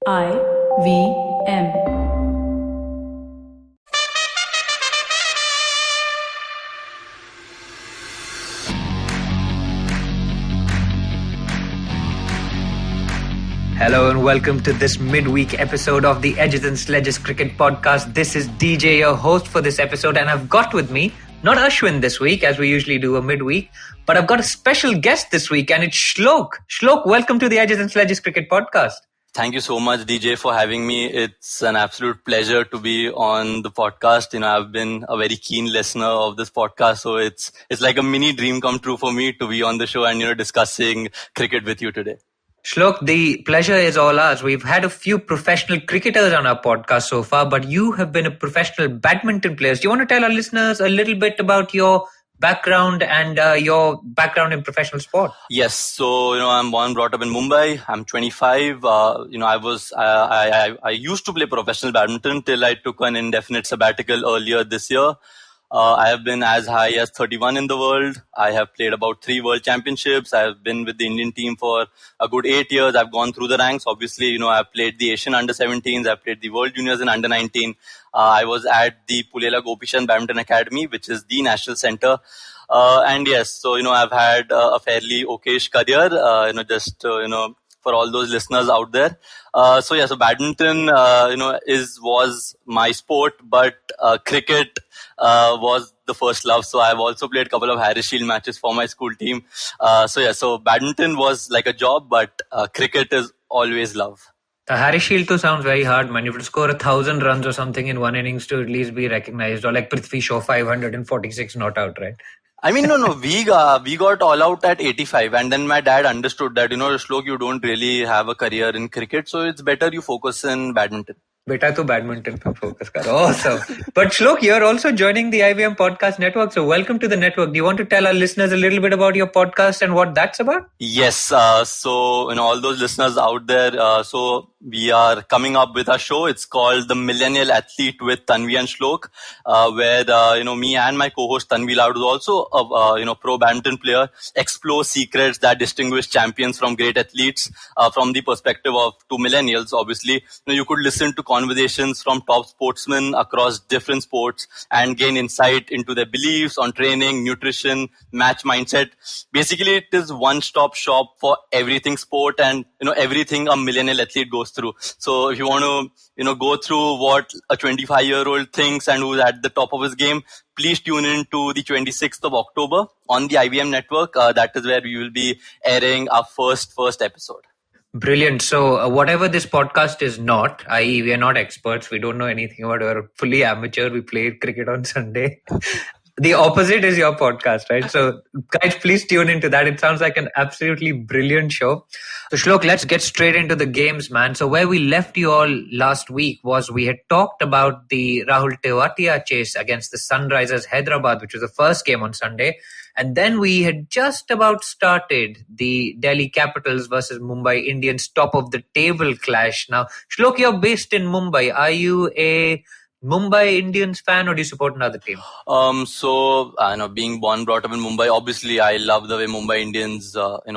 IVM. Hello and welcome to this midweek episode of the Edges and Sledges Cricket Podcast. This is DJ, your host for this episode, and I've got with me, not Ashwin this week, as we usually do a midweek, but I've got a special guest this week, and it's Shlok. Shlok, welcome to the Edges and Sledges Cricket Podcast. Thank you so much, DJ, for having me. It's an absolute pleasure to be on the podcast. I've been a very keen listener of this podcast, so it's like a mini dream come true for me to be on the show and, discussing cricket with you today. Shlok, the pleasure is all ours. We've had a few professional cricketers on our podcast so far, but you have been a professional badminton player. Do you want to tell our listeners a little bit about your background and your background in professional sport? Yes. So, I'm born, brought up in Mumbai. I'm 25. I used to play professional badminton till I took an indefinite sabbatical earlier this year. I have been as high as 31 in the world. I have played about 3 world championships. I have been with the Indian team for a good 8 years. I've gone through the ranks. Obviously, I've played the Asian under-17s. I've played the World Juniors in under-19. I was at the Pulela Gopishan Badminton Academy, which is the national center. And yes, so, I've had a fairly okayish career, for all those listeners out there. So badminton, was my sport, but cricket was the first love. So I've also played a couple of Harris Shield matches for my school team. So badminton was like a job, but cricket is always love. The Harris Shield too sounds very hard, man. You have to score 1,000 runs or something in one innings to at least be recognized, or like Prithvi Shaw 546 not out, right? I mean, no. We got all out at 85, and then my dad understood that, Shlok, you don't really have a career in cricket, so it's better you focus in badminton. Beta to badminton pe focus karo. Awesome. But Shlok, you're also joining the IVM podcast network. So welcome to the network. Do you want to tell our listeners a little bit about your podcast and what that's about? Yes. So, all those listeners out there, so we are coming up with a show. It's called The Millennial Athlete with Tanvi and Shlok, where, me and my co-host Tanvi Lad, who's also a, pro badminton player, explore secrets that distinguish champions from great athletes, from the perspective of 2 millennials. Obviously, you could listen to conversations from top sportsmen across different sports and gain insight into their beliefs on training, nutrition, match mindset. Basically, it is one-stop shop for everything sport and, everything a millennial athlete goes through. So if you want to, go through what a 25-year-old thinks and who's at the top of his game, please tune in to the 26th of October on the IVM network. That is where we will be airing our first episode. Brilliant. So whatever this podcast is not, i.e. we are not experts, we don't know anything about it, we're fully amateur, we play cricket on Sunday. The opposite is your podcast, right? So guys, please tune into that. It sounds like an absolutely brilliant show. So Shlok, let's get straight into the games, man. So where we left you all last week was we had talked about the Rahul Tewatia chase against the Sunrisers Hyderabad, which was the first game on Sunday. And then we had just about started the Delhi Capitals versus Mumbai Indians top of the table clash. Now, Shlok, you're based in Mumbai. Are you a Mumbai Indians fan or do you support another team? Being born, brought up in Mumbai, obviously I love the way Mumbai Indians,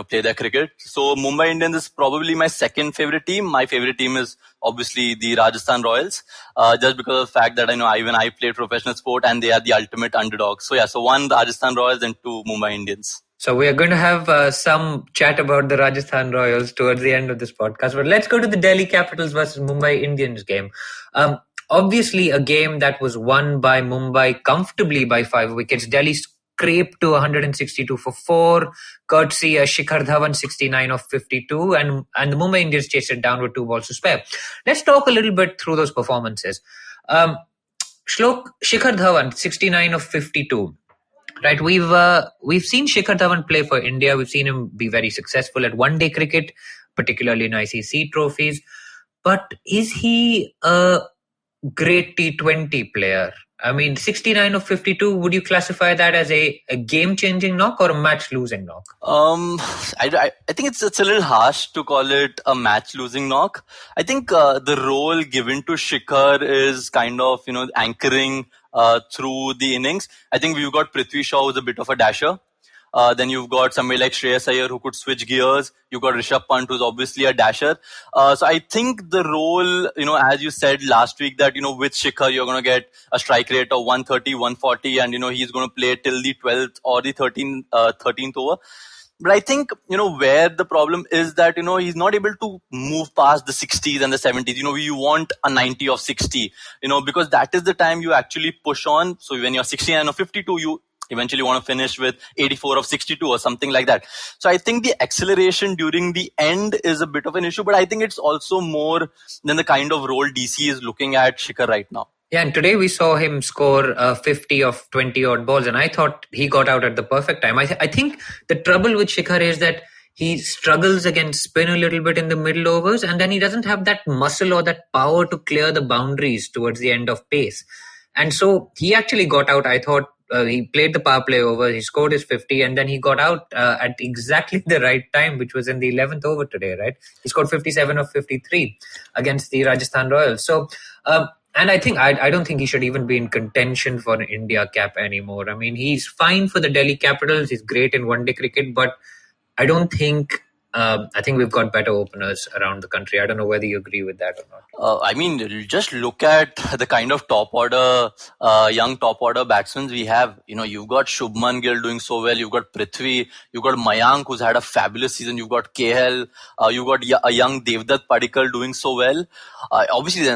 play their cricket. So Mumbai Indians is probably my second favorite team. My favorite team is obviously the Rajasthan Royals, just because of the fact that I played professional sport and they are the ultimate underdogs. So 1, the Rajasthan Royals and 2, Mumbai Indians. So we are going to have some chat about the Rajasthan Royals towards the end of this podcast. But let's go to the Delhi Capitals versus Mumbai Indians game. Obviously, a game that was won by Mumbai comfortably by 5 wickets. Delhi scraped to 162 for 4, courtesy a Shikhar Dhawan 69 of 52, and the Mumbai Indians chased it down with 2 balls to spare. Let's talk a little bit through those performances. Shlok, Shikhar Dhawan 69 of 52. Right, we've seen Shikhar Dhawan play for India. We've seen him be very successful at one-day cricket, particularly in ICC trophies. But is he a great T20 player? I mean, 69 of 52, would you classify that as a game-changing knock or a match-losing knock? I think it's a little harsh to call it a match-losing knock. I think the role given to Shikhar is kind of, anchoring through the innings. I think we've got Prithvi Shaw, who's a bit of a dasher. Then you've got somebody like Shreyas Iyer who could switch gears. You've got Rishabh Pant, who's obviously a dasher. So I think the role, as you said last week, that, with Shikhar, you're going to get a strike rate of 130, 140, and, he's going to play till the 12th or the 13th over. But I think, where the problem is that, he's not able to move past the 60s and the 70s. You want a 90 of 60, because that is the time you actually push on. So when you're 69 or 52, you eventually want to finish with 84 of 62 or something like that. So I think the acceleration during the end is a bit of an issue, but I think it's also more than the kind of role DC is looking at Shikhar right now. Yeah, and today we saw him score 50 of 20 odd balls, and I thought he got out at the perfect time. I think the trouble with Shikhar is that he struggles against spin a little bit in the middle overs, and then he doesn't have that muscle or that power to clear the boundaries towards the end of pace. And so he actually got out. I thought he played the power play over, he scored his 50, and then he got out at exactly the right time, which was in the 11th over today, right? He scored 57 of 53 against the Rajasthan Royals. So, and I think I don't think he should even be in contention for an India cap anymore. I mean, he's fine for the Delhi Capitals. He's great in one-day cricket, but I don't think. I think we've got better openers around the country. I don't know whether you agree with that or not. I mean, just look at the kind of young top order batsmen we have. You've got Shubman Gill doing so well. You've got Prithvi. You've got Mayank, who's had a fabulous season. You've got KL. You've got a young Devdutt Padikkal doing so well. Obviously,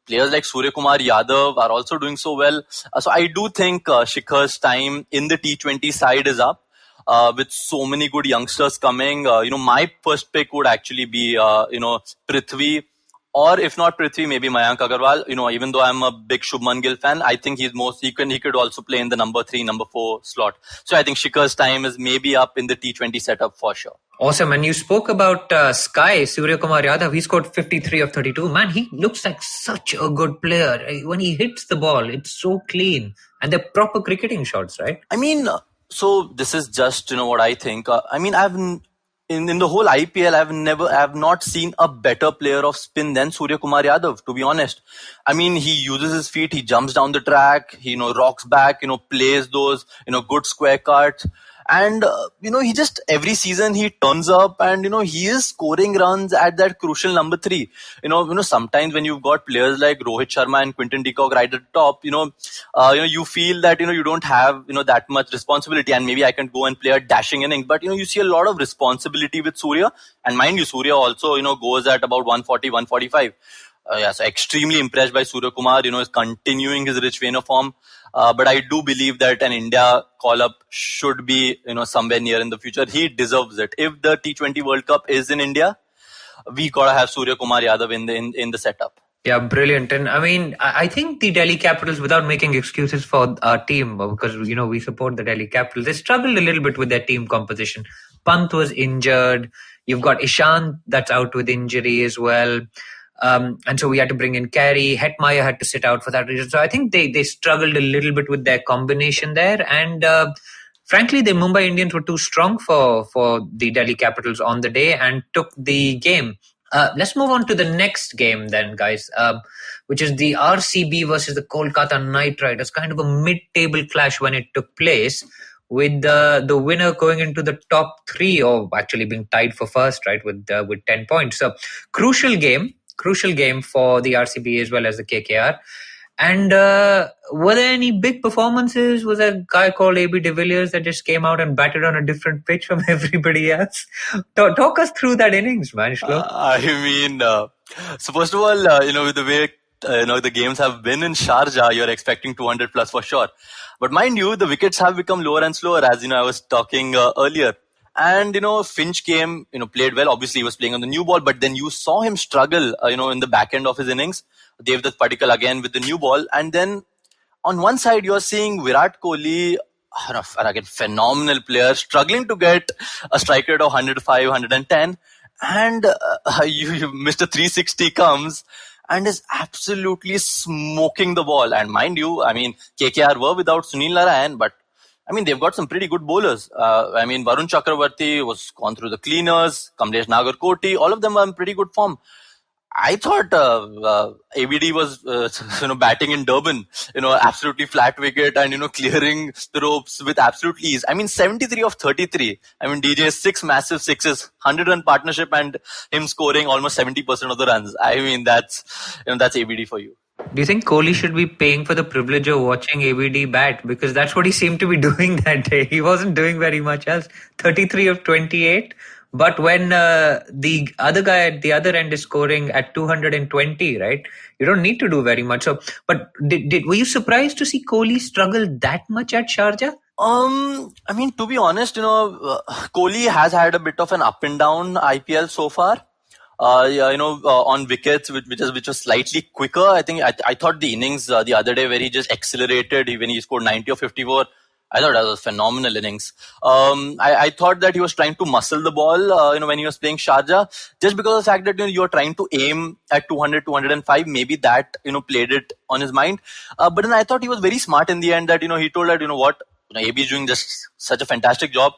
players like Surya Kumar Yadav are also doing so well. So I do think Shikhar's time in the T20 side is up. With so many good youngsters coming, my first pick would actually be, Prithvi, or if not Prithvi, maybe Mayank Agarwal. Even though I'm a big Shubman Gill fan, I think he could also play in the number 3, number 4 slot. So I think Shikhar's time is maybe up in the T20 setup for sure. Awesome. And you spoke about Sky, Surya Kumar Yadav. He scored 53 of 32. Man, he looks like such a good player. When he hits the ball, it's so clean. And they're proper cricketing shots, right? I mean, so this is just, what I think. I've in the whole IPL, I've not seen a better player of spin than Surya Kumar Yadav, to be honest. I mean, he uses his feet, he jumps down the track, he, rocks back, plays those, good square cuts. And, he just, every season he turns up and, he is scoring runs at that crucial number 3. Sometimes when you've got players like Rohit Sharma and Quinton de Kock right at the top, you feel that, you don't have, that much responsibility, and maybe I can go and play a dashing inning. But, you see a lot of responsibility with Surya. And mind you, Surya also, goes at about 140, 145. So extremely impressed by Surya Kumar, is continuing his rich vein of form. But I do believe that an India call-up should be, somewhere near in the future. He deserves it. If the T20 World Cup is in India, we gotta have Surya Kumar Yadav in the setup. Yeah, brilliant. And I mean, I think the Delhi Capitals, without making excuses for our team, because, we support the Delhi Capitals, they struggled a little bit with their team composition. Pant was injured. You've got Ishant that's out with injury as well. And so we had to bring in Carey. Hetmeyer had to sit out for that reason. So I think they struggled a little bit with their combination there. And frankly, the Mumbai Indians were too strong for the Delhi Capitals on the day and took the game. Let's move on to the next game then, guys, which is the RCB versus the Kolkata Knight Riders. Kind of a mid-table clash when it took place, with the winner going into the top 3, or actually being tied for first, right, with 10 points. So crucial game for the RCB as well as the KKR. And were there any big performances? Was there a guy called AB de Villiers that just came out and batted on a different pitch from everybody else? Talk us through that innings, man, Shlok. So first of all, with the way the games have been in Sharjah, you're expecting 200 plus for sure. But mind you, the wickets have become lower and slower, as I was talking earlier. And, Finch came, played well. Obviously, he was playing on the new ball, but then you saw him struggle, in the back end of his innings. Devdutt Padikkal again with the new ball. And then on one side, you're seeing Virat Kohli, again, phenomenal player, struggling to get a strike rate of 105, 110. And Mr. 360 comes and is absolutely smoking the ball. And mind you, KKR were without Sunil Narayan, but they've got some pretty good bowlers. Varun Chakravarti was gone through the cleaners, Kamlesh Nagarkoti, all of them are in pretty good form. I thought ABD was batting in Durban, absolutely flat wicket and clearing the ropes with absolute ease. I mean 73 of 33. I mean DJ's 6 massive sixes, 100-run partnership, and him scoring almost 70% of the runs. I mean that's ABD for you. Do you think Kohli should be paying for the privilege of watching ABD bat? Because that's what he seemed to be doing that day. He wasn't doing very much else. 33 of 28. But when the other guy at the other end is scoring at 220, right? You don't need to do very much. So, but were you surprised to see Kohli struggle that much at Sharjah? I mean, to be honest, Kohli has had a bit of an up and down IPL so far. On wickets, which was slightly quicker. I think I thought the innings the other day where he just accelerated when he scored 90 or 54. I thought that was phenomenal innings. I thought that he was trying to muscle the ball, when he was playing Sharjah, just because of the fact that you're trying to aim at 200, 205. Maybe that played it on his mind. But then I thought he was very smart in the end. That he told that what AB is doing just such a fantastic job.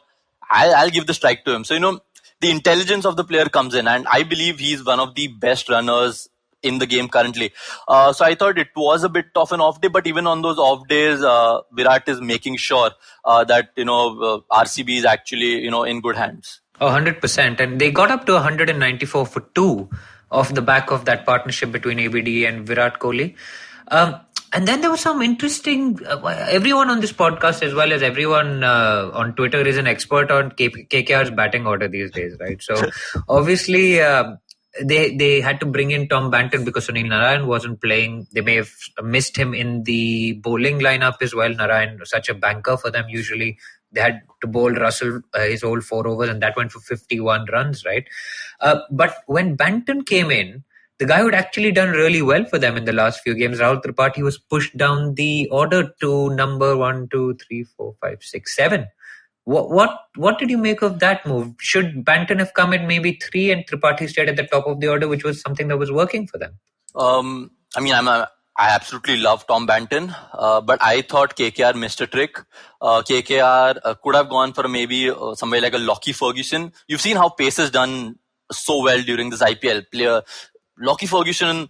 I'll give the strike to him. So the intelligence of the player comes in, and I believe he's one of the best runners in the game currently. So I thought it was a bit of an off day, but even on those off days, Virat is making sure that RCB is actually in good hands. 100%, and they got up to 194 for 2 off the back of that partnership between ABD and Virat Kohli. And then there was some interesting. Everyone on this podcast, as well as everyone on Twitter, is an expert on KKR's batting order these days, right? So obviously, they had to bring in Tom Banton because Sunil Narine wasn't playing. They may have missed him in the bowling lineup as well. Narine, such a banker for them usually. They had to bowl Russell his whole 4 overs, and that went for 51 runs, right? But when Banton came in, the guy who had actually done really well for them in the last few games, Rahul Tripathi, was pushed down the order to number 1, 2, 3, 4, 5, 6, 7. What did you make of that move? Should Banton have come in maybe 3 and Tripathi stayed at the top of the order, which was something that was working for them? I absolutely love Tom Banton, but I thought KKR missed a trick. KKR could have gone for maybe somewhere like a Lockie Ferguson. You've seen how pace has done so well during this IPL. Lockie Ferguson,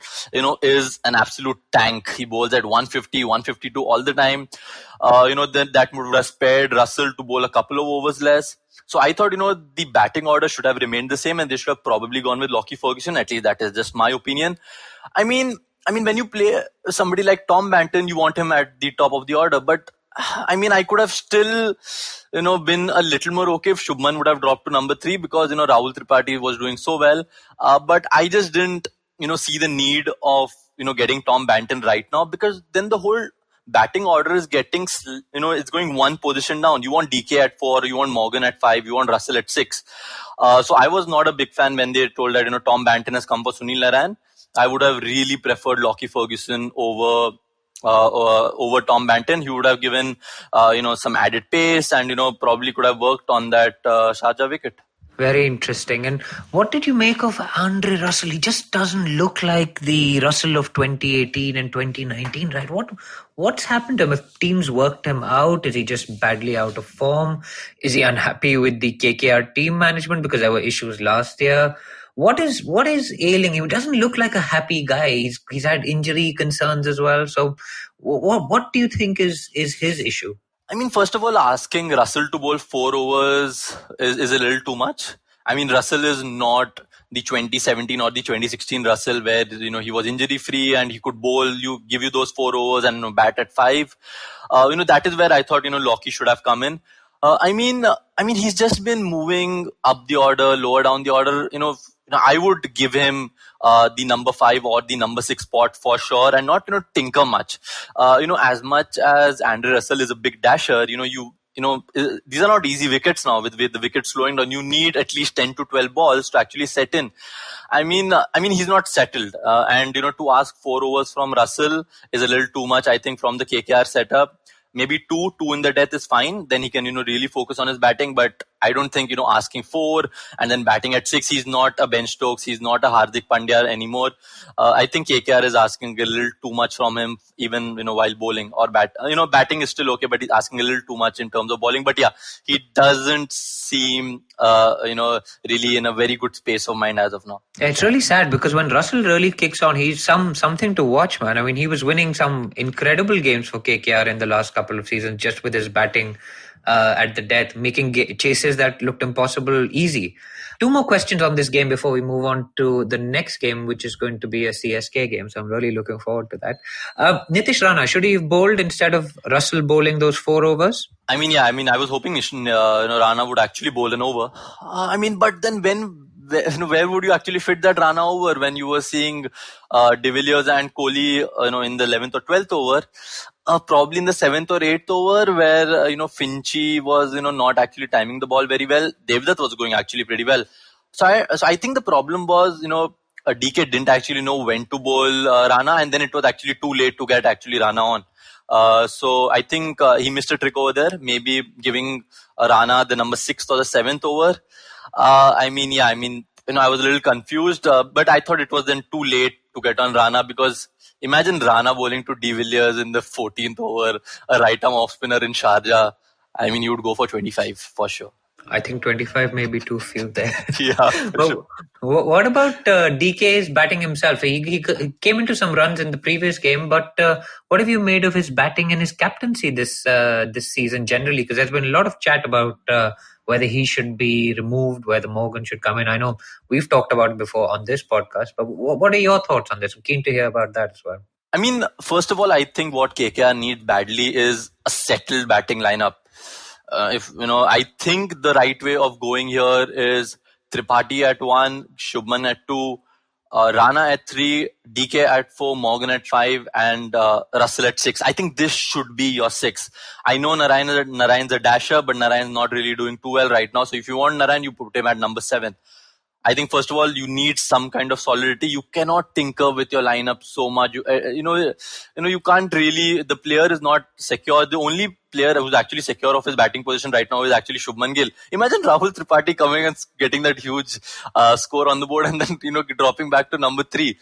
is an absolute tank. He bowls at 150, 152 all the time. Then that would have spared Russell to bowl a couple of overs less. So I thought, the batting order should have remained the same and they should have probably gone with Lockie Ferguson. At least that is just my opinion. I mean, when you play somebody like Tom Banton, you want him at the top of the order. But I could have still, been a little more okay if Shubman would have dropped to number 3 because, Rahul Tripathi was doing so well. But I just didn't, see the need of, getting Tom Banton right now, because then the whole batting order is getting, it's going one position down. You want DK at 4, you want Morgan at 5, you want Russell at 6. So I was not a big fan when they told that, Tom Banton has come for Sunil Narine. I would have really preferred Lockie Ferguson over Tom Banton. He would have given, some added pace and, probably could have worked on that Sharjah wicket. Very interesting. And what did you make of Andre Russell? He just doesn't look like the Russell of 2018 and 2019, right? What's happened to him? If teams worked him out, is he just badly out of form? Is he unhappy with the KKR team management because there were issues last year? What is ailing him? He doesn't look like a happy guy. He's had injury concerns as well. So what do you think is his issue? First of all, asking Russell to bowl 4 overs is a little too much. Russell is not the 2017 or the 2016 Russell where, he was injury free and he could give you those 4 overs and bat at 5. That is where I thought, Lockie should have come in. He's just been moving up the order, lower down the order. I would give him the number 5 or the number 6 spot for sure, and not tinker much. As much as Andre Russell is a big dasher, these are not easy wickets now. With the wickets slowing down, you need at least 10 to 12 balls to actually set in. He's not settled, and to ask 4 overs from Russell is a little too much. I think from the KKR setup, maybe two in the death is fine. Then he can really focus on his batting. But I don't think, asking 4 and then batting at 6, he's not a Ben Stokes, he's not a Hardik Pandya anymore. I think KKR is asking a little too much from him, even, while bowling or batting is still okay, but he's asking a little too much in terms of bowling. But yeah, he doesn't seem, really in a very good space of mind as of now. It's really sad because when Russell really kicks on, he's something to watch, man. I mean, he was winning some incredible games for KKR in the last couple of seasons just with his batting at the death, making chases that looked impossible easy. 2 more questions on this game before we move on to the next game, which is going to be a CSK game. So I'm really looking forward to that. Nitish Rana, should he have bowled instead of Russell bowling those 4 overs? I was hoping Rana would actually bowl an over. But then where would you actually fit that Rana over when you were seeing De Villiers and Kohli, in the 11th or 12th over? Probably in the 7th or 8th over where, Finchy was, not actually timing the ball very well. Devdutt was going actually pretty well. So I think the problem was, DK didn't actually know when to bowl Rana, and then it was actually too late to get actually Rana on. So I think he missed a trick over there, maybe giving Rana the number 6th or the 7th over. I was a little confused, but I thought it was then too late to get on Rana, because imagine Rana bowling to De Villiers in the 14th over, a right-arm off-spinner in Sharjah. You would go for 25 for sure. I think 25 may be too few there. Yeah. But sure. What about DK's batting himself? He came into some runs in the previous game, but what have you made of his batting and his captaincy this season generally? Because there's been a lot of chat about whether he should be removed, whether Morgan should come in. I know we've talked about it before on this podcast, but what are your thoughts on this? I'm keen to hear about that as well. First of all, I think what KKR needs badly is a settled batting lineup. I think the right way of going here is Tripathi at 1, Shubman at 2, Rana at 3, DK at 4, Morgan at 5, and Russell at 6. I think this should be your 6. I know Narayan's a dasher, but Narayan's not really doing too well right now. So if you want Narayan, you put him at number 7. I think first of all, you need some kind of solidity. You cannot tinker with your lineup so much. You can't really. The player is not secure. The only player who's actually secure of his batting position right now is actually Shubman Gill. Imagine Rahul Tripathi coming and getting that huge score on the board and then dropping back to number 3.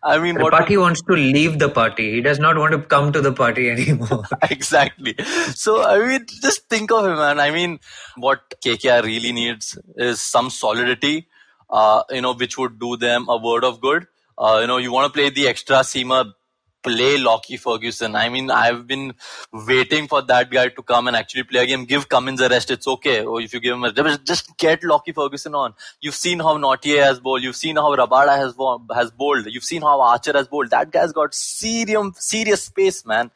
Tripathi wants to leave the party. He does not want to come to the party anymore. Exactly. So just think of him, man. What KKR really needs is some solidity. Which would do them a word of good. You want to play the extra seamer, play Lockie Ferguson. I've been waiting for that guy to come and actually play a game. Give Cummins a rest, it's okay. Or if you give him a rest, just get Lockie Ferguson on. You've seen how Nauthier has bowled. You've seen how Rabada has bowled. You've seen how Archer has bowled. That guy's got serious space, man.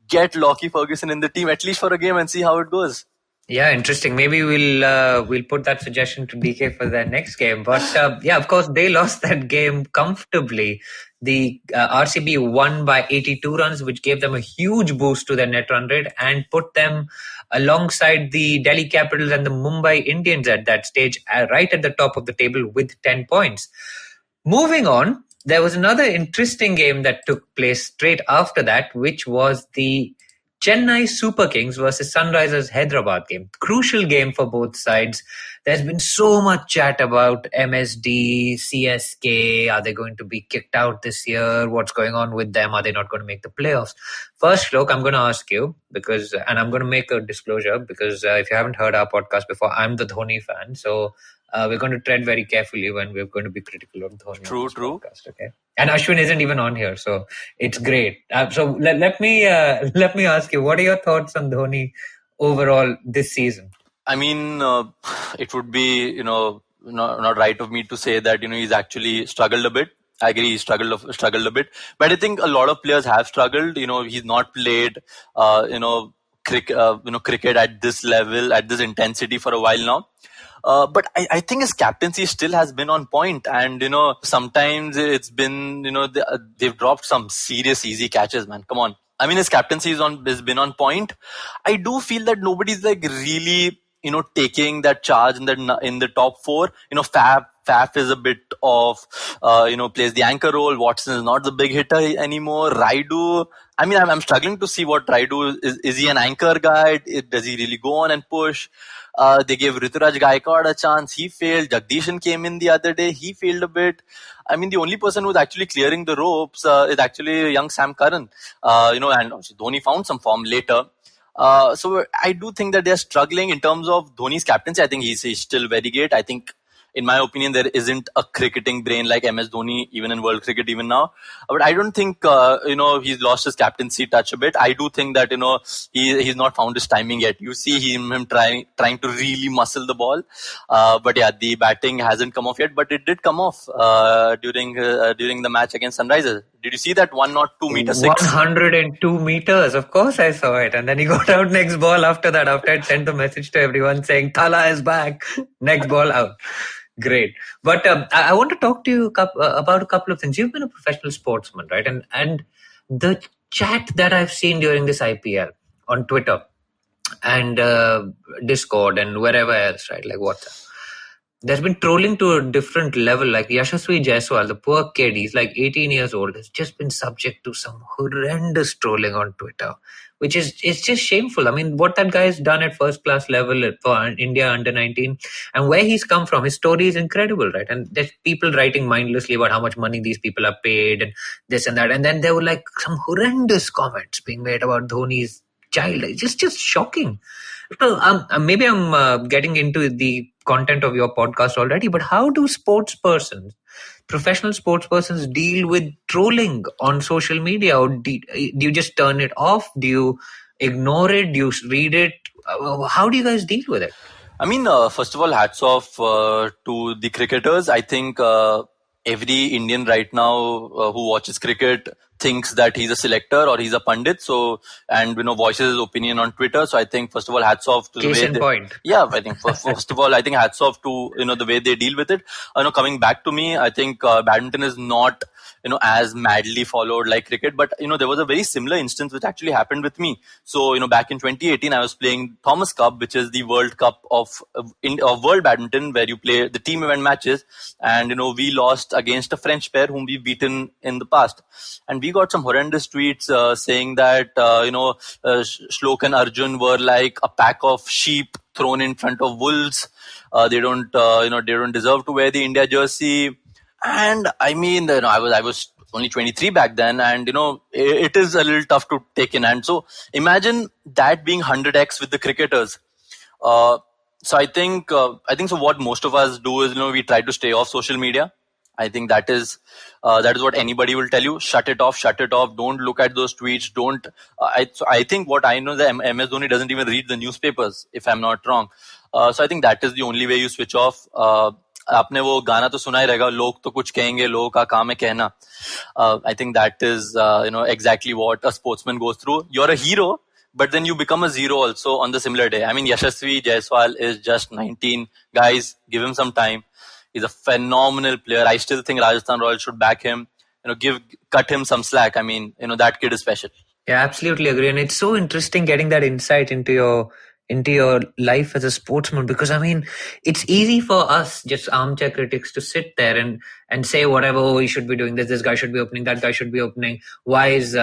Get Lockie Ferguson in the team, at least for a game, and see how it goes. Yeah, interesting. Maybe we'll put that suggestion to DK for their next game. But of course, they lost that game comfortably. The RCB won by 82 runs, which gave them a huge boost to their net run rate and put them alongside the Delhi Capitals and the Mumbai Indians at that stage, right at the top of the table with 10 points. Moving on, there was another interesting game that took place straight after that, which was the Chennai Super Kings versus Sunrisers Hyderabad game. Crucial game for both sides. There's been so much chat about MSD, CSK. Are they going to be kicked out this year? What's going on with them? Are they not going to make the playoffs? First, Shlok, I'm going to ask you and I'm going to make a disclosure because if you haven't heard our podcast before, I'm the Dhoni fan. So we're going to tread very carefully when we're going to be critical of Dhoni. True. Podcast, okay? And Ashwin isn't even on here, so it's great. So let me ask you, what are your thoughts on Dhoni overall this season? It would be not right of me to say that he's actually struggled a bit. I agree, he struggled a bit, but I think a lot of players have struggled. He's not played cricket at this level, at this intensity for a while now. But I think his captaincy still has been on point, and sometimes it's been they've dropped some serious easy catches, man. Come on, his captaincy has been on point. I do feel that nobody's really taking that charge in the top 4. Faf is a bit of plays the anchor role. Watson is not the big hitter anymore. Raidu, I'm struggling to see what Raidu is. Is he an anchor guy? Does he really go on and push? They gave Rituraj Gaikwad a chance. He failed. Jagdishan came in the other day. He failed a bit. I mean, the only person who's actually clearing the ropes is actually young Sam Curran. And Dhoni found some form later. So I do think that they're struggling in terms of Dhoni's captaincy. I think he's still very great. I think, in my opinion, there isn't a cricketing brain like MS Dhoni, even in world cricket, even now. But I don't think, he's lost his captaincy touch a bit. I do think that, he's not found his timing yet. You see him trying to really muscle the ball. But yeah, the batting hasn't come off yet, but it did come off during the match against Sunrisers. Did you see that 102 meter six? 102 meters. Of course I saw it. And then he got out next ball after that, after I'd sent the message to everyone saying, Thala is back. Next ball out. Great. But I want to talk to you about a couple of things. You've been a professional sportsman, right? And the chat that I've seen during this IPL on Twitter and Discord and wherever else, right? Like WhatsApp. There's been trolling to a different level. Like Yashasvi Jaiswal, the poor kid, he's like 18 years old, has just been subject to some horrendous trolling on Twitter, which is, it's just shameful. I mean, what that guy has done at first class level for India under 19 and where he's come from, his story is incredible, right? And there's people writing mindlessly about how much money these people are paid and this and that. And then there were like some horrendous comments being made about Dhoni's child. It's just shocking. Maybe I'm getting into the content of your podcast already, but how do professional sports persons deal with trolling on social media? Or do you just turn it off? Do you ignore it? Do you read it? How do you guys deal with it? I mean, first of all, hats off to the cricketers. I think every Indian right now who watches cricket thinks that he's a selector or he's a pundit. So, and voices his opinion on Twitter. So I think first of all, hats off to Case the way in point. Yeah, I think first of all, I think hats off to the way they deal with it. Coming back to me, I think badminton is not as madly followed like cricket, but there was a very similar instance which actually happened with me. So back in 2018, I was playing Thomas Cup, which is the World Cup of world badminton, where you play the team event matches, and we lost against a French pair whom we've beaten in the past, and we got some horrendous tweets saying that Shlok and Arjun were like a pack of sheep thrown in front of wolves. They don't deserve to wear the India jersey. And I mean, I was only 23 back then, and it is a little tough to take in. And so imagine that being 100x with the cricketers. So I think so. What most of us do is we try to stay off social media. I think that is what anybody will tell you. Shut it off. Don't look at those tweets. Don't. I think what I know, that MS Dhoni doesn't even read the newspapers, if I'm not wrong. So I think that is the only way you switch off. आपने वो गाना तो सुना ही रहेगा, लोग तो कुछ कहेंगे, लोगों का काम है कहना. I think that is exactly what a sportsman goes through. You're a hero, but then you become a zero also on the similar day. I mean, Yashasvi Jaiswal is just 19. Guys, give him some time. He's a phenomenal player. I still think Rajasthan Royals should back him. Cut him some slack. I mean, that kid is special. Yeah, absolutely agree. And it's so interesting getting that insight into your life as a sportsman, because I mean, it's easy for us, just armchair critics, to sit there and say whatever. Oh, he should be doing this guy should be opening, that guy should be opening, why is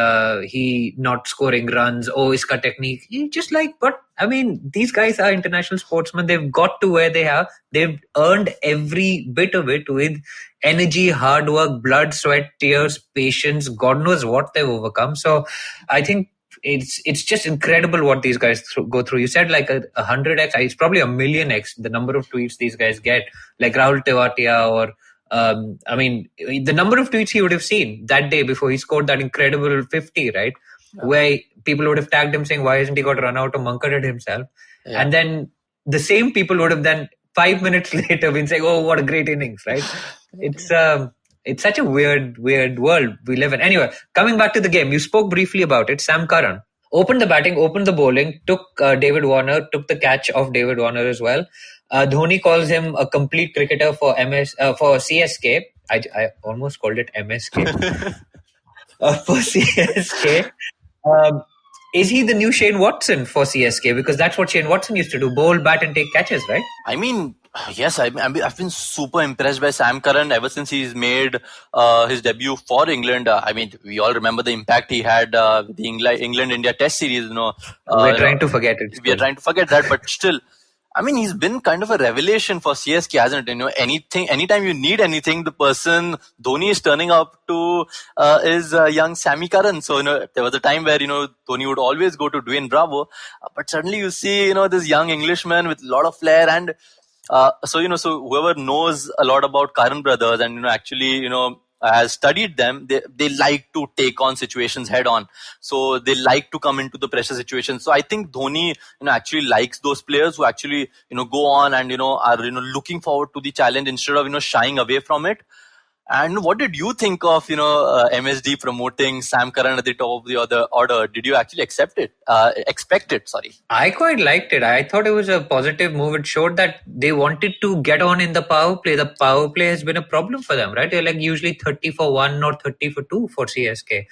he not scoring runs, oh, iska technique. Just like, but I mean, these guys are international sportsmen. They've got to where they are. They've earned every bit of it with energy, hard work, blood, sweat, tears, patience, God knows what they've overcome. So I think it's just incredible what these guys go through. You said like 100x, it's probably 1,000,000x the number of tweets these guys get, like Rahul Tewatia, or I mean, the number of tweets he would have seen that day before he scored that incredible 50, right? Yeah. Where people would have tagged him saying, why hasn't he got run out or munkered himself? Yeah. And then the same people would have then 5 minutes later been saying, oh, what a great innings, right? It's such a weird world we live in. Anyway, coming back to the game, you spoke briefly about it. Sam Curran opened the batting, opened the bowling, took David Warner, took the catch of David Warner as well. Dhoni calls him a complete cricketer for CSK. I almost called it MSK. For CSK. Is he the new Shane Watson for CSK? Because that's what Shane Watson used to do, bowl, bat and take catches, right? I mean, yes, I've been super impressed by Sam Curran ever since he's made his debut for England. I mean, we all remember the impact he had with the England-India Test series. We're trying to forget it. We are trying to forget that, but still, I mean, he's been kind of a revelation for CSK, hasn't it? Anytime you need anything, the person Dhoni is turning up to is young Sammy Curran. So, there was a time where, Dhoni would always go to Dwayne Bravo. But suddenly you see, this young Englishman with a lot of flair. And so whoever knows a lot about Curran brothers and, actually, has studied them, they like to take on situations head on. So they like to come into the pressure situation. So I think Dhoni, actually likes those players who actually, go on and, are, looking forward to the challenge instead of, shying away from it. And what did you think of, MSD promoting Sam Curran at the top of the other order? Did you actually expect it? Sorry. I quite liked it. I thought it was a positive move. It showed that they wanted to get on in the power play. The power play has been a problem for them, right? They're like usually 30 for 1 or 30 for 2 for CSK.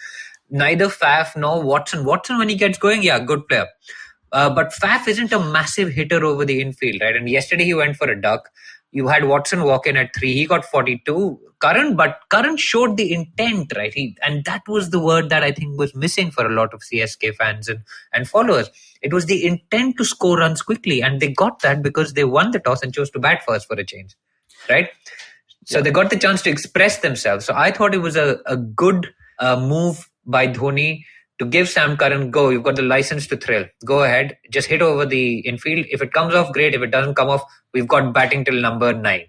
Neither Faf nor Watson. Watson, when he gets going, yeah, good player. But Faf isn't a massive hitter over the infield, right? And yesterday he went for a duck. You had Watson walk in at 3. He got 42. Curran showed the intent, right? And that was the word that I think was missing for a lot of CSK fans and followers. It was the intent to score runs quickly. And they got that because they won the toss and chose to bat first for a change, right? So they got the chance to express themselves. So I thought it was a good move by Dhoni to give Sam Curran, go. You've got the license to thrill. Go ahead. Just hit over the infield. If it comes off, great. If it doesn't come off, we've got batting till number 9.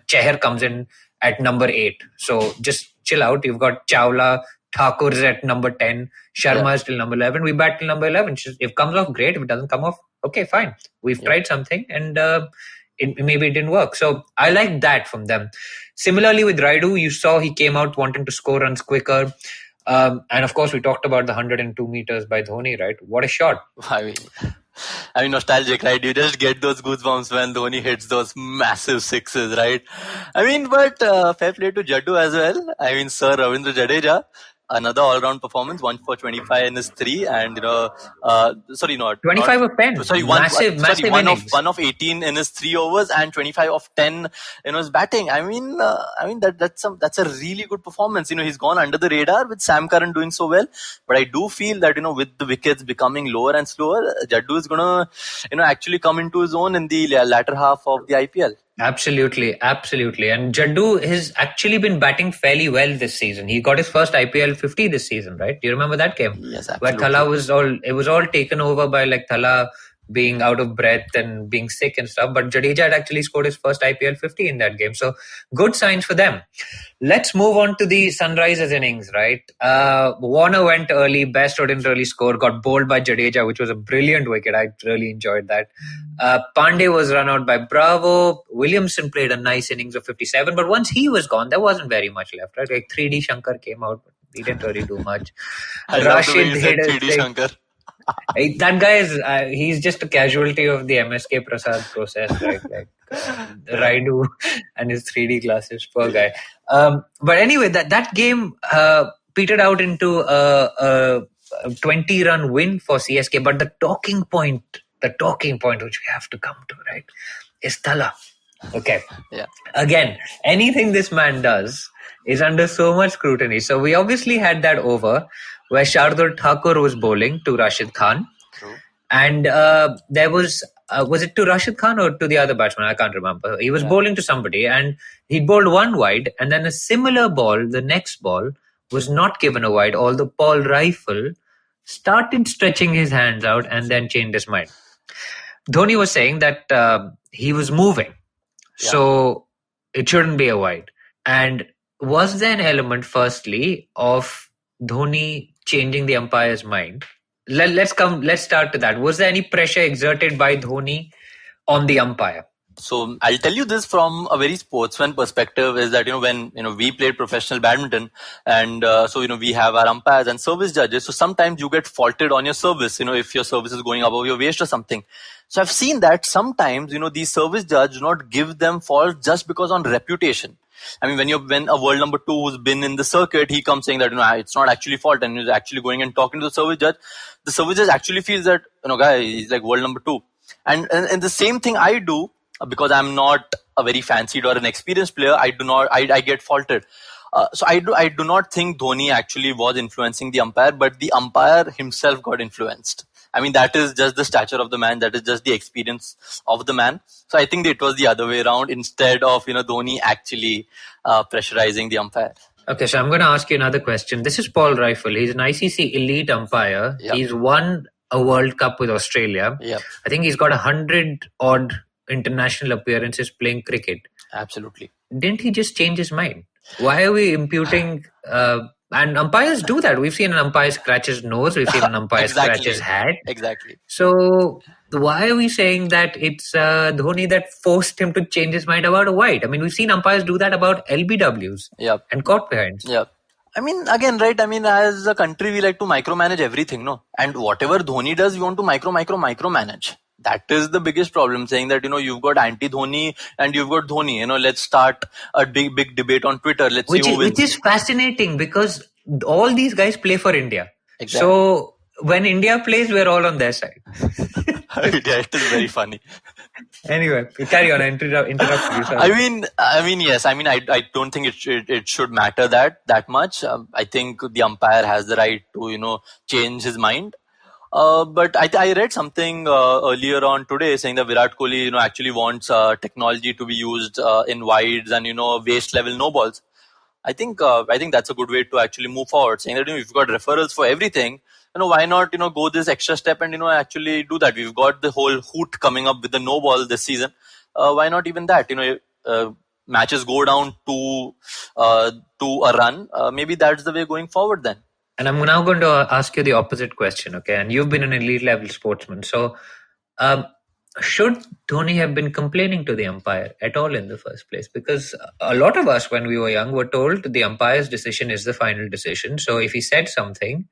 Chahar comes in at number 8. So just chill out. You've got Chawla, Thakur's at number 10. Sharma is till number 11. We bat till number 11. If it comes off, great. If it doesn't come off, okay, fine. We've tried something and maybe it didn't work. So I like that from them. Similarly with Raidu, you saw he came out wanting to score runs quicker. And of course, we talked about the 102 meters by Dhoni, right? What a shot. I mean, nostalgic, right? You just get those goosebumps when Dhoni hits those massive sixes, right? I mean, but fair play to Jaddu as well. I mean, Sir Ravindra Jadeja, another all-round performance, 1 for 25 in his 3, and 25 of 10. Sorry, massive one of 18 in his 3 overs and 25 of 10 in his batting. I mean that's a really good performance. He's gone under the radar with Sam Curran doing so well, but I do feel that with the wickets becoming lower and slower, Jaddu is gonna actually come into his own in the latter half of the IPL. Absolutely. And Jaddu has actually been batting fairly well this season. He got his first IPL 50 this season, right? Do you remember that game? Yes, absolutely. Where Thala was all taken over by like Thala being out of breath and being sick and stuff. But Jadeja had actually scored his first IPL 50 in that game. So good signs for them. Let's move on to the Sunrisers innings, right? Warner went early. Bairstow didn't really score. Got bowled by Jadeja, which was a brilliant wicket. I really enjoyed that. Pandey was run out by Bravo. Williamson played a nice innings of 57. But once he was gone, there wasn't very much left, right? Like 3D Shankar came out, but he didn't really do much. Rashid hit 3D Shankar. That guy he's just a casualty of the MSK Prasad process, right? Like Raidu and his 3D glasses, poor guy. But anyway, that game petered out into a 20-run win for CSK. But the talking point which we have to come to, right, is Thala. Okay. Yeah. Again, anything this man does is under so much scrutiny. So we obviously had that over where Shardul Thakur was bowling to Rashid Khan. True. And there was it to Rashid Khan or to the other batsman? I can't remember. He was bowling to somebody and he bowled one wide, and then a similar ball, the next ball, was not given a wide, although Paul Reiffel started stretching his hands out and then changed his mind. Dhoni was saying that he was moving, so it shouldn't be a wide. And was there an element, firstly, of Dhoni changing the umpire's mind? Let's start to that. Was there any pressure exerted by Dhoni on the umpire? So I'll tell you this from a very sportsman perspective is that, when, we played professional badminton and we have our umpires and service judges. So sometimes you get faulted on your service, if your service is going above your waist or something. So I've seen that sometimes, these service judges do not give them fault just because on reputation. I mean, when a world number 2 who's been in the circuit, he comes saying that, it's not actually fault, and he's actually going and talking to the service judge actually feels that, guy, he's like world number 2. And the same thing I do, because I'm not a very fancied or an experienced player, I get faulted. So I do not think Dhoni actually was influencing the umpire, but the umpire himself got influenced. I mean, that is just the stature of the man. That is just the experience of the man. So I think it was the other way around, instead of, Dhoni actually pressurizing the umpire. Okay, so I'm going to ask you another question. This is Paul Reiffel. He's an ICC elite umpire. Yep. He's won a World Cup with Australia. Yep. I think he's got 100 odd international appearances playing cricket. Absolutely. Didn't he just change his mind? Why are we imputing... and umpires do that. We've seen an umpire scratch his nose. We've seen an umpire scratch his hat. Exactly. So why are we saying that it's Dhoni that forced him to change his mind about a white? I mean, we've seen umpires do that about LBWs and caught behinds. Yeah. I mean, again, right? I mean, as a country, we like to micromanage everything, no? And whatever Dhoni does, we want to micromanage. That is the biggest problem, saying that, you've got anti-Dhoni and you've got Dhoni. Let's start a big debate on Twitter. Let's see who wins. Which is fascinating, because all these guys play for India. Exactly. So when India plays, we're all on their side. It is very funny. Anyway, carry on. I interrupt you. Sorry. I mean, yes. I mean, I don't think it should matter that much. I think the umpire has the right to, change his mind. But I read something earlier on today saying that Virat Kohli, actually wants technology to be used in wides and, waist level no balls. I think that's a good way to actually move forward, saying that, if you've got referrals for everything, why not, go this extra step and, actually do that. We've got the whole hoot coming up with the no ball this season. Why not even that? Matches go down to a run. Maybe that's the way going forward then. And I'm now going to ask you the opposite question, okay? And you've been an elite level sportsman. So, should Dhoni have been complaining to the umpire at all in the first place? Because a lot of us, when we were young, were told the umpire's decision is the final decision. So if he said something,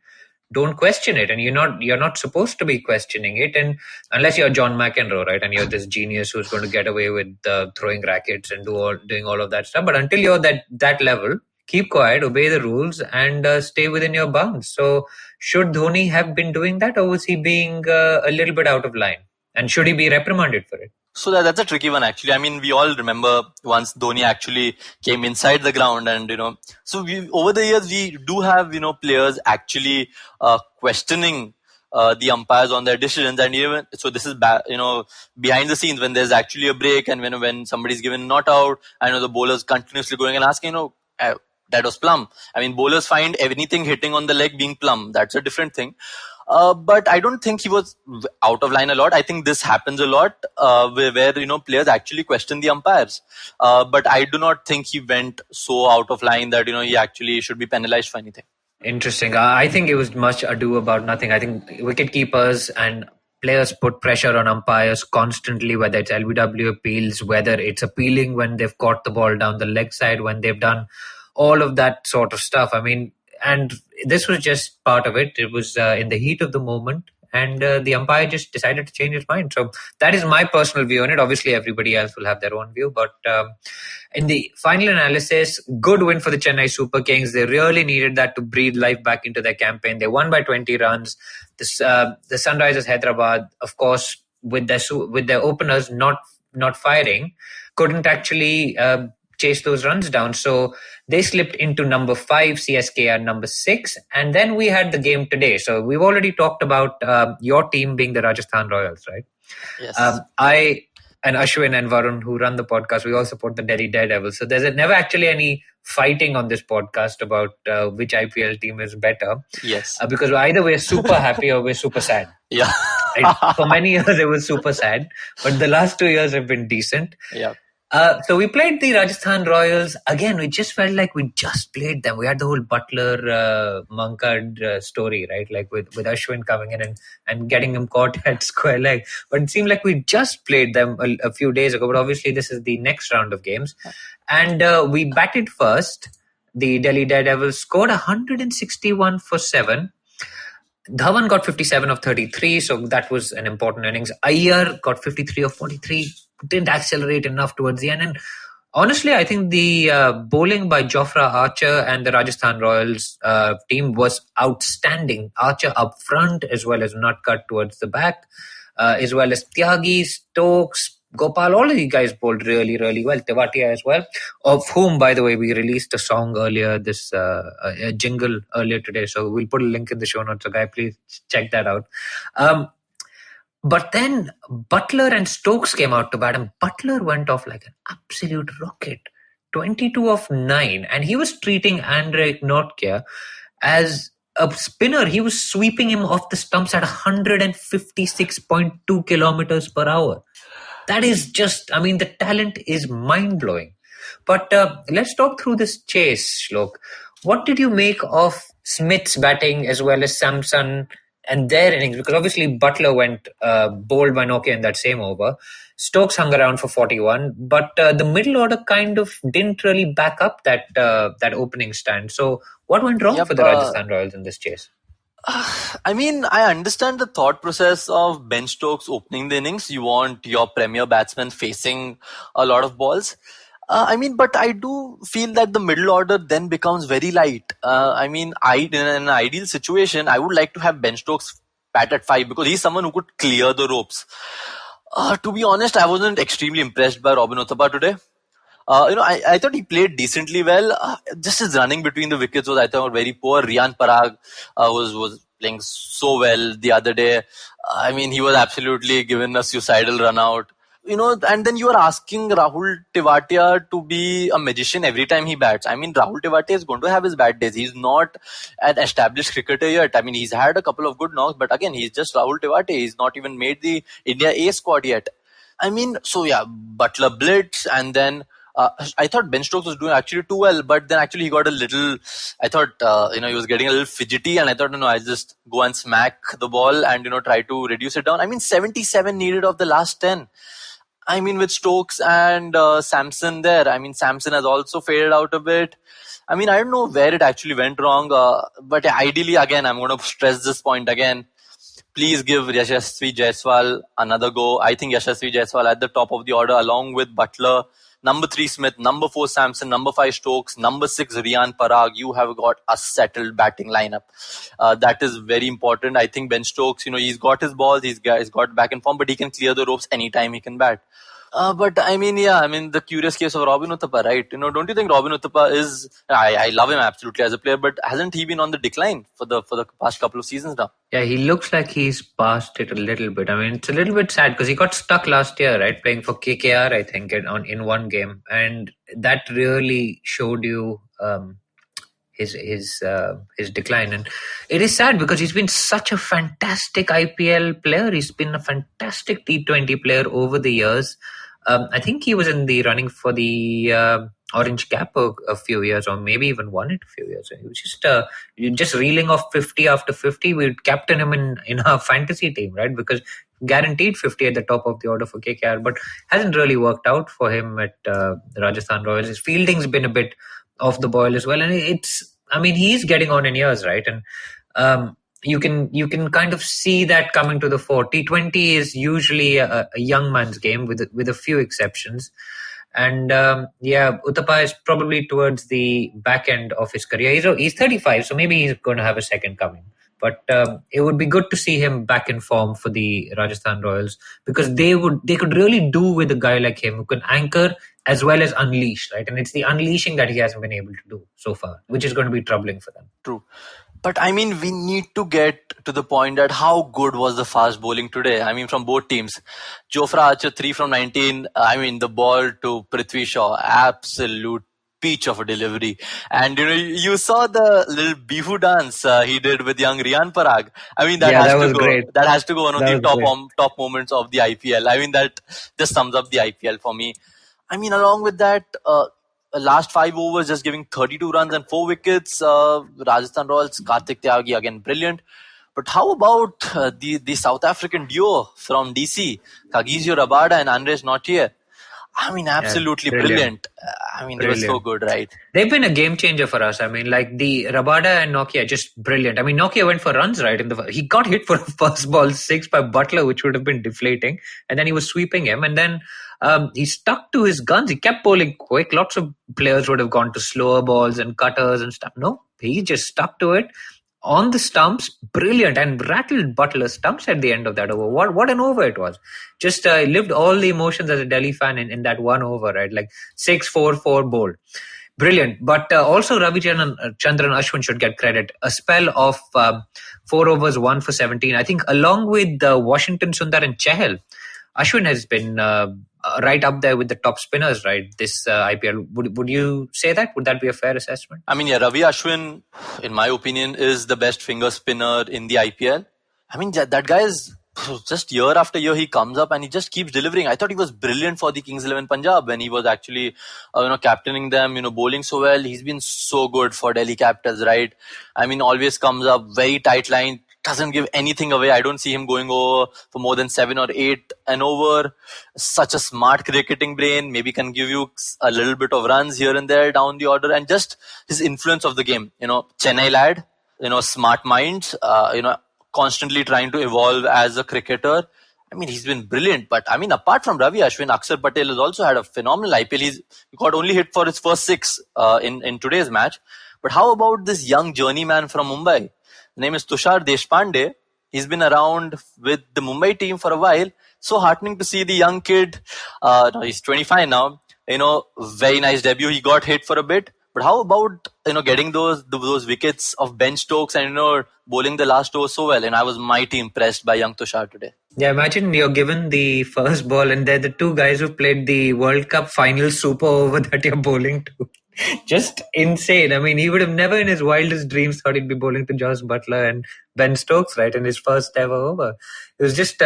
don't question it, and you're not supposed to be questioning it, and unless you're John McEnroe, right, and you're this genius who's going to get away with throwing rackets and doing all of that stuff. But until you're that level, keep quiet, obey the rules, and stay within your bounds. So should Dhoni have been doing that, or was he being a little bit out of line? And should he be reprimanded for it? So that's a tricky one, actually. I mean, we all remember once Dhoni actually came inside the ground, and so over the years we do have players actually questioning the umpires on their decisions, and even so, this is behind the scenes when there's actually a break, and when somebody's given not out, I know the bowlers continuously going and asking, that was plumb. I mean, bowlers find anything hitting on the leg being plumb. That's a different thing. But I don't think he was out of line a lot. I think this happens a lot where players actually question the umpires. But I do not think he went so out of line that he actually should be penalized for anything. Interesting. I think it was much ado about nothing. I think wicket keepers and players put pressure on umpires constantly, whether it's LBW appeals, whether it's appealing when they've caught the ball down the leg side, when they've done all of that sort of stuff. I mean, and this was just part of it. It was in the heat of the moment, and the umpire just decided to change his mind. So that is my personal view on it. Obviously, everybody else will have their own view. But in the final analysis, good win for the Chennai Super Kings. They really needed that to breathe life back into their campaign. They won by 20 runs. The Sunrisers Hyderabad, of course, with their openers not firing, couldn't actually chase those runs down. So they slipped into number 5, CSK at number 6. And then we had the game today. So we've already talked about your team being the Rajasthan Royals, right? Yes. I and Ashwin and Varun, who run the podcast, we all support the Delhi Daredevils. So there's never actually any fighting on this podcast about which IPL team is better. Yes. Because either we're super happy or we're super sad. Yeah. Right? For many years it was super sad, but the last 2 years have been decent. Yeah. So we played the Rajasthan Royals. Again, we just felt like we just played them. We had the whole Butler Mankad story, right? Like with Ashwin coming in and getting him caught at square leg. But it seemed like we just played them a few days ago. But obviously this is the next round of games. And we batted first. The Delhi Daredevils scored 161 for 7. Dhawan got 57 of 33, so that was an important innings. Iyer got 53 of 43, didn't accelerate enough towards the end. And honestly, I think the bowling by Jofra Archer and the Rajasthan Royals team was outstanding. Archer up front, as well as Nutcut towards the back, as well as Tyagi, Stokes, Gopal, all of you guys bowled really, really well. Tewatia as well, of whom, by the way, we released a song earlier, a jingle earlier today. So we'll put a link in the show notes. So, guys, please check that out. But then Butler and Stokes came out to bat, and Butler went off like an absolute rocket. 22 of 9, and he was treating Andre Nokia as a spinner. He was sweeping him off the stumps at 156.2 kilometers per hour. That is just, I mean, the talent is mind-blowing. But let's talk through this chase, Shlok. What did you make of Smith's batting as well as Samson and their innings? Because obviously Butler went bowled by Nokia in that same over. Stokes hung around for 41, but the middle order kind of didn't really back up that opening stand. So what went wrong for the Rajasthan Royals in this chase? I mean, I understand the thought process of Ben Stokes opening the innings. You want your premier batsman facing a lot of balls. But I do feel that the middle order then becomes very light. In an ideal situation, I would like to have Ben Stokes bat at 5 because he's someone who could clear the ropes. To be honest, I wasn't extremely impressed by Robin Uthappa today. I thought he played decently well. Just his running between the wickets was, I thought, very poor. Riyan Parag was playing so well the other day. He was absolutely given a suicidal run out. And then you are asking Rahul Tewatia to be a magician every time he bats. Rahul Tewatia is going to have his bad days. He's not an established cricketer yet. He's had a couple of good knocks, but again, he's just Rahul Tewatia. He's not even made the India A squad yet. Butler blitz, and then I thought Ben Stokes was doing actually too well, but then actually he got a little, I thought, he was getting a little fidgety, and I thought, no, I just go and smack the ball and, try to reduce it down. 77 needed of the last 10. With Stokes and Samson there, Samson has also faded out a bit. I don't know where it actually went wrong, but ideally, again, I'm going to stress this point again. Please give Yashasvi Jaiswal another go. I think Yashasvi Jaiswal at the top of the order along with Butler. Number 3 Smith, number 4 Samson, number 5 Stokes, number 6 Riyan Parag. You have got a settled batting lineup. That is very important. I think Ben Stokes, he's got his balls, he's got back in form, but he can clear the ropes anytime he can bat. The curious case of Robin Uthappa, right? Don't you think Robin Uthappa is? I love him absolutely as a player, but hasn't he been on the decline for the past couple of seasons now? Yeah, he looks like he's past it a little bit. It's a little bit sad because he got stuck last year, right? Playing for Kkkr, I think, in one game, and that really showed you his decline. And it is sad because he's been such a fantastic IPL player. He's been a fantastic T20 player over the years. I think he was in the running for the orange cap a few years, or maybe even won it a few years. He was just reeling off 50 after 50. We'd captain him in our fantasy team, right? Because guaranteed 50 at the top of the order for KKR, but hasn't really worked out for him at the Rajasthan Royals. His fielding's been a bit off the boil as well, and he's getting on in years, right? And you can kind of see that coming to the fore. T20 is usually a young man's game with a few exceptions. And Uthappa is probably towards the back end of his career. He's 35, so maybe he's going to have a second coming. But it would be good to see him back in form for the Rajasthan Royals, because they could really do with a guy like him who can anchor as well as unleash, right? And it's the unleashing that he hasn't been able to do so far, which is going to be troubling for them. True. But we need to get to the point that how good was the fast bowling today? From both teams. Jofra Archer 3 from 19. The ball to Prithvi Shaw, absolute peach of a delivery. And you saw the little bihu dance he did with young Riyan Parag. That was great. That has to go one of the top moments of the IPL. That just sums up the IPL for me. Along with that, last 5 overs, just giving 32 runs and 4 wickets. Rajasthan Royals, Kartik Tyagi again brilliant. But how about the South African duo from DC, Kagiso Rabada and Andres Nortje? Absolutely brilliant. They were so good, right? They've been a game changer for us. Like the Rabada and Nokia, just brilliant. Nokia went for runs, right? He got hit for a first ball 6 by Butler, which would have been deflating. And then he was sweeping him. And then he stuck to his guns. He kept bowling quick. Lots of players would have gone to slower balls and cutters and stuff. No, he just stuck to it. on the stumps, brilliant, and rattled Butler's stumps at the end of that over. What an over it was. Just lived all the emotions as a Delhi fan in that one over, right? Like 6-4-4 bowled. Brilliant. But also Ravi Chandran Ashwin should get credit. A spell of 4 overs, 1 for 17. I think along with Washington Sundar and Chahal, Ashwin has been right up there with the top spinners, right? This IPL. Would you say that? Would that be a fair assessment? I mean, yeah, Ravi Ashwin, in my opinion, is the best finger spinner in the IPL. I mean, that guy is just year after year he comes up and he just keeps delivering. I thought he was brilliant for the Kings 11 Punjab when he was actually captaining them, bowling so well. He's been so good for Delhi Capitals, right? I mean, always comes up very tight line, doesn't give anything away. I don't see him going over for more than 7 or 8 and over. Such a smart cricketing brain, maybe can give you a little bit of runs here and there down the order, and just his influence of the game. Chennai lad, smart minds, constantly trying to evolve as a cricketer. I mean, he's been brilliant. But I mean, apart from Ravi Ashwin, Akshar Patel has also had a phenomenal IPL. He got only hit for his first 6 in today's match. But how about this young journeyman from Mumbai? His name is Tushar Deshpande. He's been around with the Mumbai team for a while. So heartening to see the young kid. He's 25 now. Very nice debut. He got hit for a bit. But how about getting those wickets of Ben Stokes and bowling the last over so well? And I was mighty impressed by young Tushar today. Yeah, imagine you're given the first ball and they're the 2 guys who played the World Cup final super over that you're bowling to. Just insane. I mean, he would have never in his wildest dreams thought he'd be bowling to Joss Butler and Ben Stokes, right, in his first ever over. It was just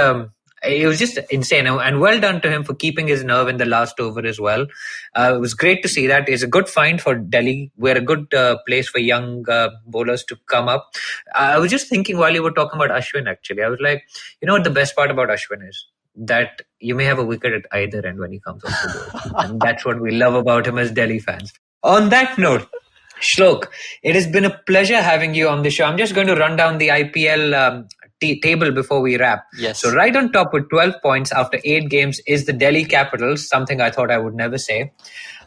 insane, and well done to him for keeping his nerve in the last over as well. It was great to see that. It's a good find for Delhi. We're a good place for young bowlers to come up. I was just thinking while you were talking about Ashwin, actually, I was like, what the best part about Ashwin is? That you may have a wicket at either end when he comes off the board. And that's what we love about him as Delhi fans. On that note, Shlok, it has been a pleasure having you on the show. I'm just going to run down the IPL table before we wrap. Yes. So right on top with 12 points after 8 games is the Delhi Capitals, something I thought I would never say.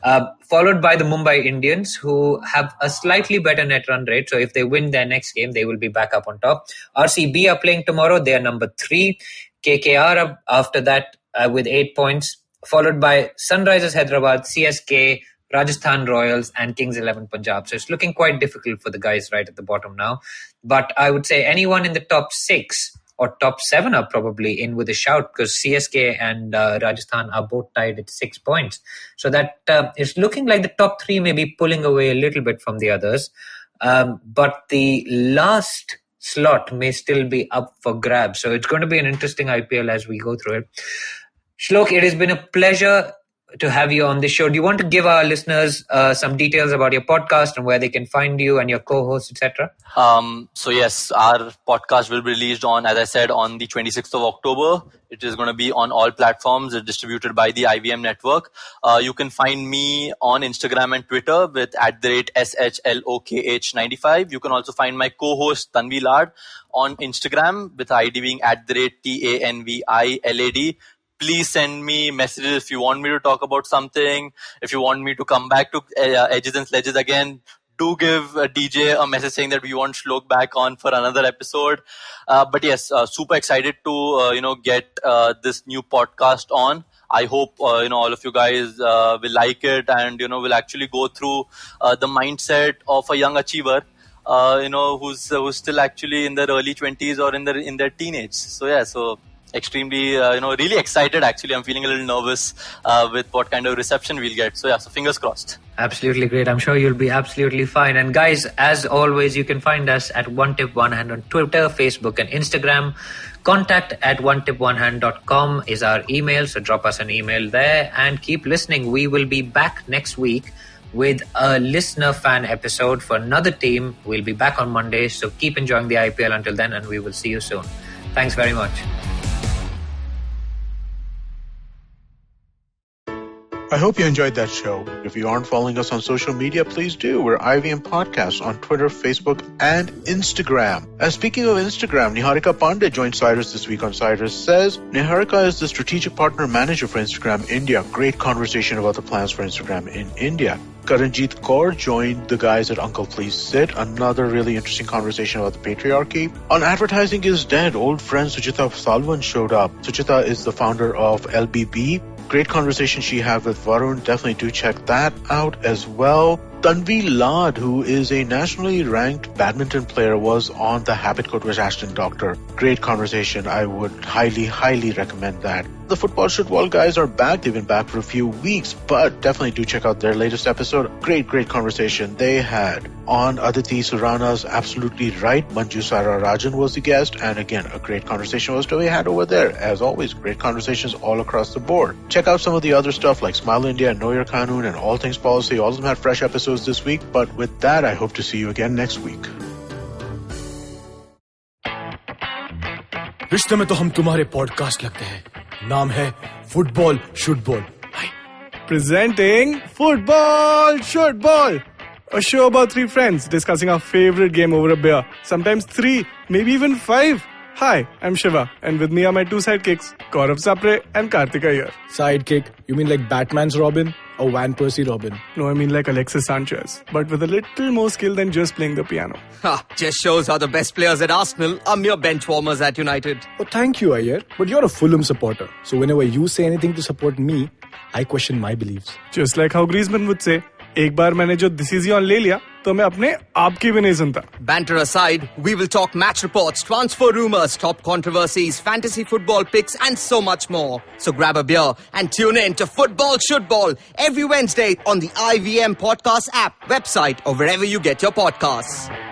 Followed by the Mumbai Indians, who have a slightly better net run rate. So if they win their next game, they will be back up on top. RCB are playing tomorrow. They are number 3. Kkkr up after that with 8 points. Followed by Sunrisers Hyderabad, CSK, Rajasthan Royals and Kings 11 Punjab. So it's looking quite difficult for the guys right at the bottom now. But I would say anyone in the top 6 or top 7 are probably in with a shout, because CSK and Rajasthan are both tied at 6 points. So that is looking like the top 3 may be pulling away a little bit from the others. But the last slot may still be up for grabs. So it's going to be an interesting IPL as we go through it. Shlok, it has been a pleasure to have you on the show. Do you want to give our listeners some details about your podcast and where they can find you and your co-hosts, etc.? So yes, our podcast will be released as I said, on the 26th of October. It is going to be on all platforms. It's distributed by the IVM network. You can find me on Instagram and Twitter with @SHLOKH95. You can also find my co-host Tanvi Lad on Instagram with ID being @TANVILAD. Please send me messages if you want me to talk about something. If you want me to come back to Edges and Sledges again, do give DJ a message saying that we want Shlok back on for another episode. But yes, super excited to get this new podcast on. I hope all of you guys will like it and will actually go through the mindset of a young achiever. Who's still actually in their early 20s or in their teenage. So yeah, extremely, really excited actually. I'm feeling a little nervous with what kind of reception we'll get. So fingers crossed. Absolutely great. I'm sure you'll be absolutely fine. And guys, as always, you can find us at One Tip One Hand on Twitter, Facebook and Instagram. contact@onetiponehand.com is our email. So drop us an email there and keep listening. We will be back next week with a listener fan episode for another team. We'll be back on Monday. So keep enjoying the IPL until then, and we will see you soon. Thanks very much. I hope you enjoyed that show. If you aren't following us on social media, please do. We're IVM Podcasts on Twitter, Facebook, and Instagram. Speaking of Instagram, Niharika Pandey joined Cyrus this week on Cyrus Says. Niharika is the strategic partner manager for Instagram India. Great conversation about the plans for Instagram in India. Karanjit Kaur joined the guys at Uncle Please Sit. Another really interesting conversation about the patriarchy. On Advertising is Dead, old friend Suchita Salwan showed up. Suchita is the founder of LBB. Great conversation she had with Varun. Definitely do check that out as well. Tanvi Lad, who is a nationally ranked badminton player, was on the Habit Code with Ashton Doctor. Great conversation. I would highly recommend that. The Football Football guys are back. They've been back for a few weeks, but definitely do check out their latest episode. Great conversation they had. On Aditi Surana's Absolutely Right, Manju Sara Rajan was the guest, and again, a great conversation was to be had over there. As always, great conversations all across the board. Check out some of the other stuff like Smile India and Know Your Kanun and All Things Policy. All of them had fresh episodes this week, but with that, I hope to see you again next week. रिश्ते में तो हम तुम्हारे podcast लगते हैं. नाम है football शुटबॉल. Presenting Football Shortball, a show about three friends discussing our favorite game over a beer. Sometimes 3, maybe even 5. Hi, I'm Shiva, and with me are my two sidekicks, Gaurav Sapre and Karthika here. Sidekick? You mean like Batman's Robin or Van Persie Robin? No, I mean like Alexis Sanchez, but with a little more skill than just playing the piano. Just shows how the best players at Arsenal are mere bench warmers at United. Oh, thank you, Ayer. But you're a Fulham supporter. So whenever you say anything to support me, I question my beliefs. Just like how Griezmann would say, एक बार मैंने जो decision ले लिया, तो मैं अपने आप की भी नहीं सुनता. Banter aside, we will talk match reports, transfer rumors, top controversies, fantasy football picks, and so much more. So grab a beer and tune in to Football Shootball every Wednesday on the IVM Podcast app, website, or wherever you get your podcasts.